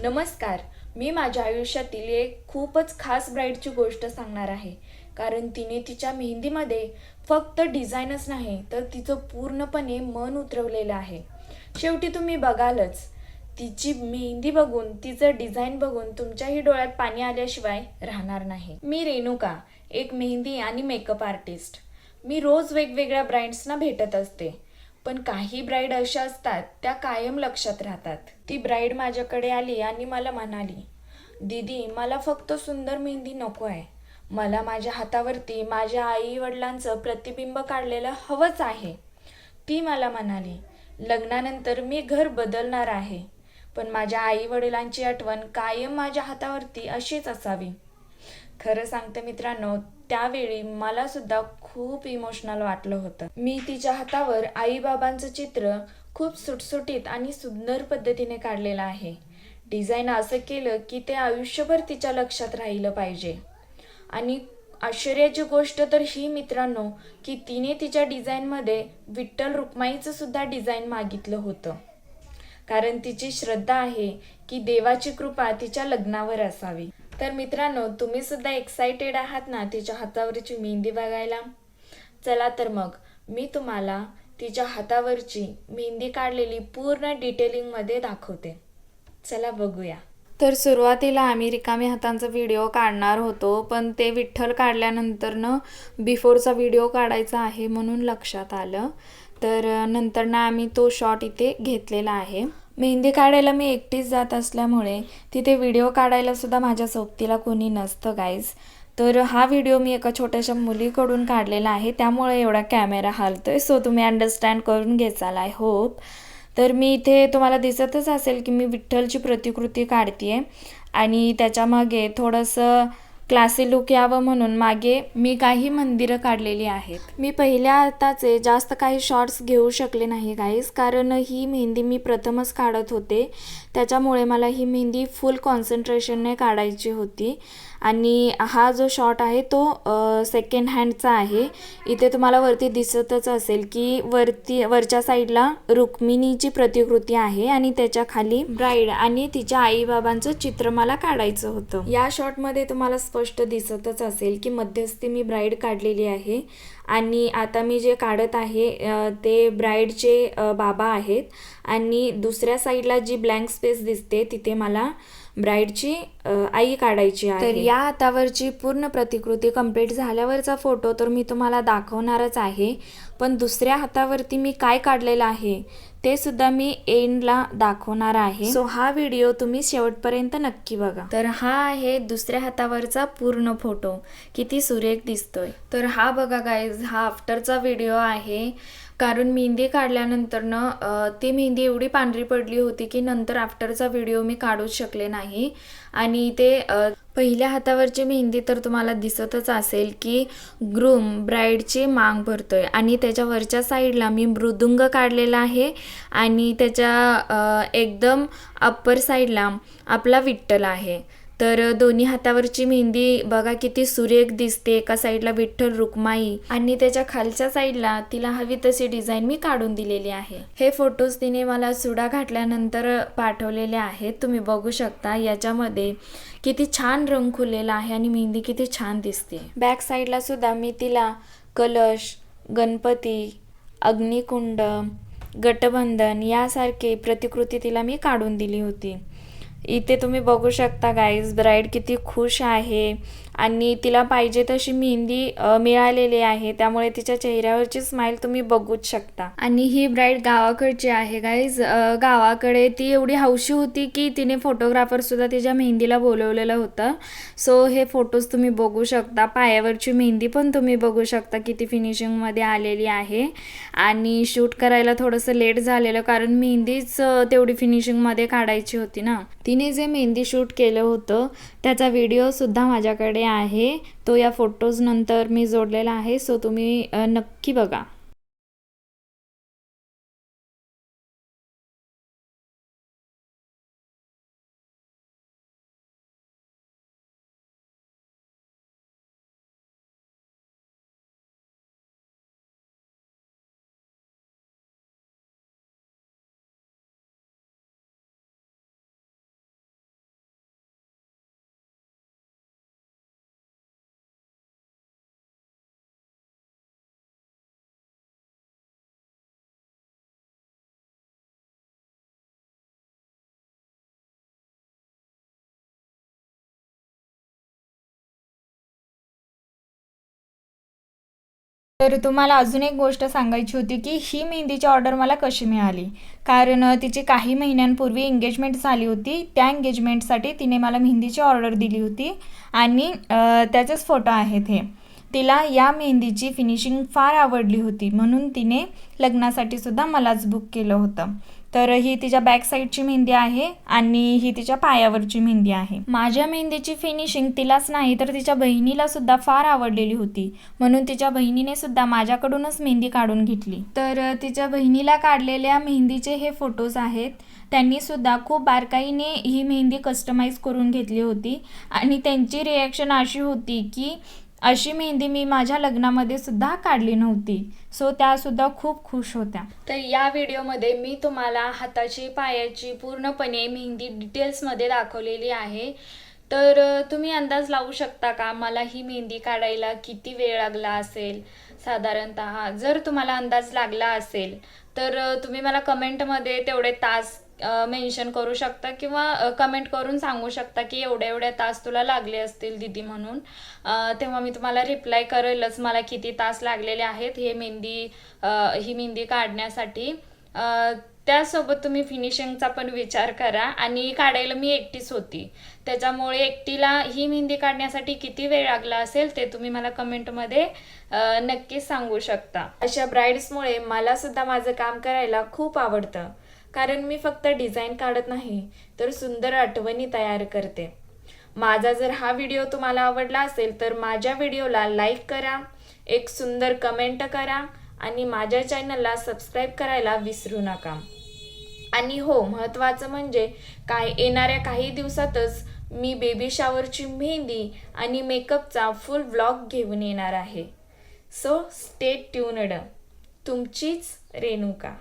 नमस्कार. मी माझ्या आयुष्यातील एक खूपच खास ब्राईडची गोष्ट सांगणार आहे. कारण तिने तिच्या मेहंदीमध्ये फक्त डिझाईनच नाही तर तिचं पूर्णपणे मन उतरवलेलं आहे. शेवटी तुम्ही बघालच. तिची मेहंदी बघून, तिचं डिझाईन बघून तुमच्याही डोळ्यात पाणी आल्याशिवाय राहणार नाही. मी रेणुका, एक मेहंदी आणि मेकअप आर्टिस्ट. मी रोज वेगवेगळ्या ब्राईड्सना भेटत असते. पण काही ब्राईड अशा असतात त्या कायम लक्षात राहतात. ती ब्राईड माझ्याकडे आली आणि मला म्हणाली, दीदी मला फक्त सुंदर मेहंदी नको आहे. मला माझ्या हातावरती माझ्या आई वडिलांचं प्रतिबिंब काढलेलं हवंच आहे. ती मला म्हणाली, लग्नानंतर मी घर बदलणार आहे, पण माझ्या आई वडिलांची आठवण कायम माझ्या हातावरती अशीच असावी. खरं सांगते मित्रांनो, त्यावेळी मला सुद्धा खूप इमोशनल वाटलं होतं. मी तिच्या हातावर आईबाबांचं चित्र खूप सुटसुटीत आणि सुंदर पद्धतीने काढलेलं आहे. डिझाईन असं केलं की ते आयुष्यभर तिच्या लक्षात राहिलं पाहिजे. आणि आश्चर्याची गोष्ट तर ही मित्रांनो, की तिने तिच्या डिझाईनमध्ये विठ्ठल रुक्माईचं सुद्धा डिझाईन मागितलं होतं. कारण तिची श्रद्धा आहे की देवाची कृपा तिच्या लग्नावर असावी. तर मित्रांनो, तुम्ही सुद्धा एक्साइटेड आहात ना तिच्या हातावरची मेहंदी बघायला? चला तर मग मी तुम्हाला तिच्या हातावरची मेहंदी काढलेली पूर्ण डिटेलिंगमध्ये दाखवते. चला बघूया. तर सुरुवातीला आम्ही रिकामी हातांचा व्हिडिओ काढणार होतो, पण ते विठ्ठल काढल्यानंतर बिफोरचा व्हिडिओ काढायचा आहे म्हणून लक्षात आलं. तर नंतर आम्ही तो शॉट इथे घेतलेला आहे. मेहंदी काढायला मी एकटीच जात असल्यामुळे तिथे व्हिडिओ काढायला सुद्धा माझ्या सोबतीला कोणी नसतं गाईज. तर हा व्हिडिओ मी एका छोट्याशा मुलीकडून काढलेला आहे, त्यामुळे एवढा कॅमेरा हलतोय. सो तुम्ही अंडरस्टँड करून घ्याल आय होप. तर मी इथे तुम्हाला दिसतच असेल की मी विठ्ठलची प्रतिकृती काढते आणि त्याच्यामागे थोडंसं क्लासी लुक यावं म्हणून मागे मी काही मंदिरं काढलेली आहेत. मी पहिल्या हाताचे जास्त काही शॉट्स घेऊ शकले नाही गाईज, कारण ही मेहंदी मी प्रथमच काढत होते. त्याच्यामुळे मला ही मेहंदी फुल कॉन्सन्ट्रेशनने काढायची होती. आणि हा जो शॉट आहे तो सेकंड हँडचा आहे. इथे तुम्हाला वरती दिसतच असेल की वरच्या साईडला रुक्मिणीची प्रतिकृती आहे आणि त्याच्या खाली ब्राईड आणि तिच्या आईबाबांचं चित्र मला काढायचं होतं. या शॉटमध्ये तुम्हाला स्पष्ट दिसतच असेल की मध्यस्थी मी ब्राईड काढलेली आहे आणि आता मी जे काढत आहे ते ब्राईडचे बाबा आहेत आणि दुसऱ्या साईडला जी ब्लँक स्पेस दिसते तिथे मला ब्राईडची आई काढायची आहे. तर या हातावरची पूर्ण प्रतिकृती कंप्लीट झाल्यावरचा फोटो तर मी तुम्हाला दाखवणारच आहे, पण दुसऱ्या हातावरती मी काय काढलेलं आहे ते सुद्धा मी एंडला दाखवणार आहे. सो हा व्हिडिओ तुम्ही शेवटपर्यंत नक्की बघा. तर हा आहे दुसऱ्या हातावरचा पूर्ण फोटो, किती सुरेख दिसतोय. तर हा बघा गाईज, हा आफ्टरचा व्हिडिओ आहे. कारण मेहंदी काढल्यानंतर ती मेहंदी एवढी पांढरी पडली होती की नंतर आफ्टरचा व्हिडिओ मी काढूच शकले नाही. आणि ते पहिल्या हातावरची मेहंदी तर तुम्हाला दिसतच असेल की ग्रूम ब्राईडची मांग भरतोय आणि त्याच्या वरच्या साईडला मी मृदुंग काढलेला आहे आणि त्याच्या एकदम अप्पर साईडला आपला विठ्ठल आहे. तर दोन्ही हातावरची मेहंदी बघा किती सुरेख दिसते. एका साईडला विठ्ठल रुक्माई आणि त्याच्या खालच्या साईडला तिला हवी तशी डिझाईन मी काढून दिलेली आहे. हे फोटोज तिने मला सुडा घातल्यानंतर पाठवलेले आहेत. तुम्ही बघू शकता याच्यामध्ये किती छान रंग खुललेला आहे आणि मेहंदी किती छान दिसते. बॅक साईडला सुद्धा मी तिला कलश, गणपती, अग्निकुंड, गटबंधन यासारखे प्रतिकृती तिला मी काढून दिली होती. इथे तुम्ही बघू शकता गाईज, ब्राईड किती खुश आहे आणि तिला पाहिजे तशी मेहंदी मिळालेली आहे, त्यामुळे तिच्या चेहऱ्यावरची स्माईल तुम्ही बघूच शकता. आणि ही ब्राईड गावाकडची आहे गाईज. गावाकडे ती एवढी हौशी होती की तिने फोटोग्राफर सुद्धा तिच्या मेहंदीला बोलवलेलं होतं. सो हे फोटोज तुम्ही बघू शकता. पायावरची मेहंदी पण तुम्ही बघू शकता किती फिनिशिंगमध्ये आलेली आहे. आणि शूट करायला थोडंसं लेट झालेलं, कारण मेहंदीच तेवढी फिनिशिंगमध्ये काढायची होती ना. तिने जे मेहंदी शूट केलं होतं त्याचा व्हिडिओ सुद्धा माझ्याकडे आहे. तो या फोटोज नंतर मी जोडलेला आहे. सो तुम्ही नक्की बघा. तर तुम्हाला अजून एक गोष्ट सांगायची होती की ही मेहंदीची ऑर्डर मला कशी मिळाली. कारण तिची काही महिन्यांपूर्वी एंगेजमेंट झाली होती. त्या एंगेजमेंटसाठी तिने मला मेहंदीची ऑर्डर दिली होती आणि त्याचेच फोटो आहेत हे. तिला या मेहंदीची फिनिशिंग फार आवडली होती, म्हणून तिने लग्नासाठी सुद्धा मलाच बुक केलं होतं. तर ही तिच्या बॅक साईडची मेहंदी आहे आणि ही तिच्या पायावरची मेहंदी आहे. माझ्या मेहंदीची फिनिशिंग तिलाच नाही तर तिच्या बहिणीला सुद्धा फार आवडलेली होती, म्हणून तिच्या बहिणीने सुद्धा माझ्याकडूनच मेहंदी काढून घेतली. तर तिच्या बहिणीला काढलेल्या मेहंदीचे हे फोटोज आहेत. त्यांनी सुद्धा खूप बारकाईने ही मेहंदी कस्टमाइज करून घेतली होती आणि त्यांची रिॲक्शन अशी होती की अशी मेहंदी मी माझ्या लग्नामध्ये सुद्धा काढली नव्हती. सो त्यासुद्धा खूप खुश होत्या. तर या व्हिडिओमध्ये मी तुम्हाला हाताची पायाची पूर्णपणे मेहंदी डिटेल्समध्ये दाखवलेली आहे. तर तुम्ही अंदाज लावू शकता का मला ही मेहंदी काढायला किती वेळ लागला असेल साधारणतः? जर तुम्हाला अंदाज लागला असेल तर तुम्ही मला कमेंटमध्ये तेवढे तास मेन्शन करू शकता किंवा कमेंट करून सांगू शकता की एवढ्या एवढ्या तास तुला लागले असतील दीदी म्हणून. तेव्हा मी तुम्हाला रिप्लाय करेलच मला किती तास लागलेले आहेत ही मेहंदी काढण्यासाठी. त्यासोबत तुम्ही फिनिशिंगचा पण विचार करा. आणि काढायला मी एकटीच होती, त्याच्यामुळे एकटीला ही मेहंदी काढण्यासाठी किती वेळ लागला असेल ते तुम्ही मला कमेंटमध्ये नक्कीच सांगू शकता. अशा ब्राइड्समुळे मला सुद्धा माझं काम करायला खूप आवडतं, कारण मी फक्त डिझाईन काढत नाही तर सुंदर आठवणी तयार करते. माझा जर हा व्हिडिओ तुम्हाला आवडला असेल तर माझ्या व्हिडिओला लाईक करा, एक सुंदर कमेंट करा आणि माझ्या चॅनलला सबस्क्राईब करायला विसरू नका. आणि हो, महत्त्वाचं म्हणजे येणाऱ्या काही दिवसातच मी बेबी शॉवरची मेहंदी आणि मेकअपचा फुल व्लॉग घेऊन येणार आहे. So stay tuned. तुमचीच रेणुका.